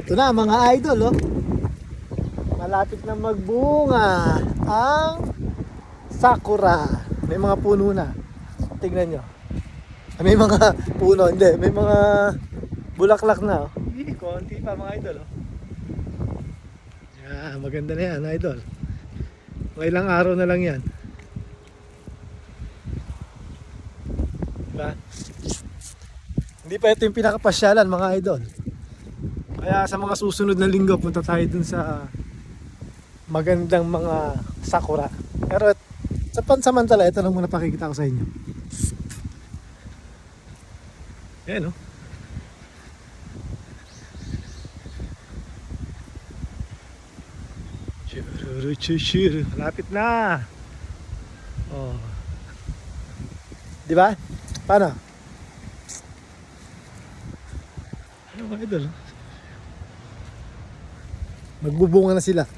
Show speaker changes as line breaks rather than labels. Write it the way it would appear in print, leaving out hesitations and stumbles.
Ito na mga idol, oh. Malapit na magbunga ang sakura. May mga puno na. Tingnan nyo. May mga puno, hindi. May mga bulaklak na, oh. Hindi, konti pa mga idol, oh. Yeah, maganda na yan, idol. Mga ilang araw na lang yan. Diba? Hindi pa ito yung pinakapasyalan mga idol. Kaya sa mga susunod na linggo punta tayo dun sa magandang mga sakura. Pero sa pansamantala, ito lang muna pakikita ko sa inyo. Ayan, oh. Malapit na. Oh. Di ba? Paano? Ano mga idol? Magbubunga na sila.